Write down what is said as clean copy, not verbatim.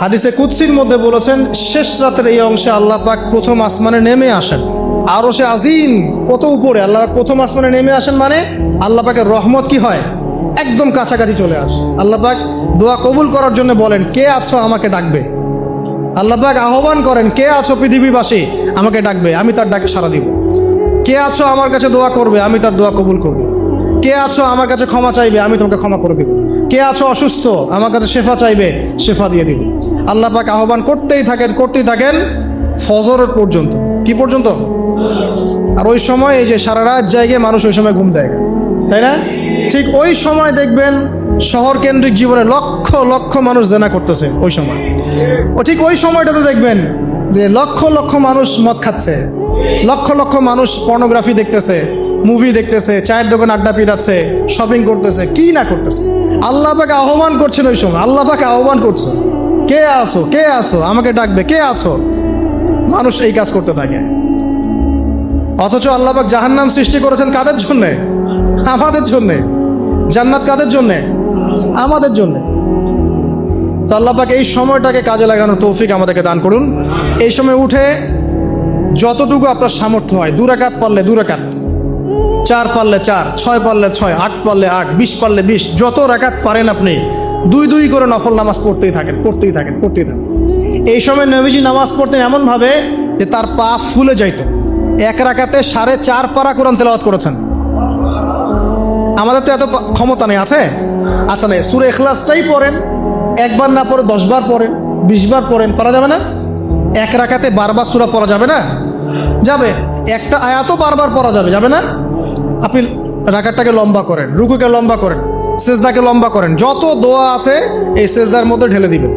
হাদিসে কুদসির মধ্যে বলেছেন, শেষ রাতের এই অংশে আল্লাহ পাক প্রথম আসমানে নেমে আসেন। আরো সে আজিম কত উপরে আল্লাহ পাক প্রথম আসমানে নেমে আসেন, মানে আল্লাহ পাকের রহমত কি হয়, একদম কাছাকাছি চলে আসে। আল্লাহ পাক দোয়া কবুল করার জন্য বলেন, কে আছো আমাকে ডাকবে। আল্লাহ পাক আহ্বান করেন, কে আছো পৃথিবীবাসী আমাকে ডাকবে, আমি তার ডাকে সাড়া দিব। কে আছো আমার কাছে দোয়া করবে, আমি তার দোয়া কবুল করব। কে আছো আমার কাছে ক্ষমা চাইবে, আমি তোমাকে ক্ষমা করে দেব। কে আছো অসুস্থ, আমার কাছে শেফা চাইবে, শেফা দিয়ে দিব। আল্লাহ পাক আহ্বান করতেই থাকেন ফজর পর্যন্ত। কি পর্যন্ত? আর ওই সময় এই যে সারা রাত জায়গায় মানুষ ওই সময় ঘুম দেয়, তাই না? ঠিক ওই সময় দেখবেন শহর কেন্দ্রিক জীবনে লক্ষ লক্ষ মানুষ জেনা করতেছে ওই সময়। ঠিক ওই সময়টাতে দেখবেন যে লক্ষ লক্ষ মানুষ মদ খাচ্ছে, লক্ষ লক্ষ মানুষ পর্নোগ্রাফি দেখতেছে, মুভি দেখতেছে, চায়ের দোকান আড্ডা পিটাচ্ছে, শপিং করতেছে, কি না করতেছে। আল্লাহ পাক আহ্বান করছেন ওই সময়, আল্লাহ পাক আহ্বান করছে, কে আছো, কে আছো আমাকে ডাকবে, কে আছো। মানুষ এই কাজ করতে থাকে। অথচ আল্লাহ পাক জাহান্নাম সৃষ্টি করেছেন কাদের জন্যে? আমাদের জন্যে। জান্নাত কাদের জন্যে? আমাদের জন্যে। তো আল্লাহ পাক এই সময়টাকে কাজে লাগানোর তৌফিক আমাদেরকে দান করুন। এই সময় উঠে যতটুকু আপনার সামর্থ্য হয়, 2 রাকাত পারলে 2 রাকাত, 4 পারলে 4, 6 পারলে 6, 8 পারলে 8, 20 পারলে 20, যত রাকাত পারেন আপনি 2 করে নফল নামাজ পড়তেই থাকেন। এই সময় নবীজি নামাজ পড়তেন এমনভাবে যে তার পা ফুলে যাইত। 1 রাকাতে 4.5 পারা কোরআন তেলাওয়াত করেছেন। আমাদের তো এত ক্ষমতা নেই, আছে? আচ্ছা নেই, সূরা ইখলাসটাই পড়েন, 1 বার না পড়ে 10 বার পড়েন, 20 বার পড়েন, পারা যাবে না? 1 রাকাতে 12 বার সূরা পড়া যাবে না? যাবে। একটা আয়াতও বারবার পড়া যাবে না? আপনি রাকাতটাকে লম্বা করেন, রুকুকে লম্বা করেন, সেজদাকে লম্বা করেন, যত দোয়া আছে এই সেজদার মধ্যে ঢেলে দিবেন।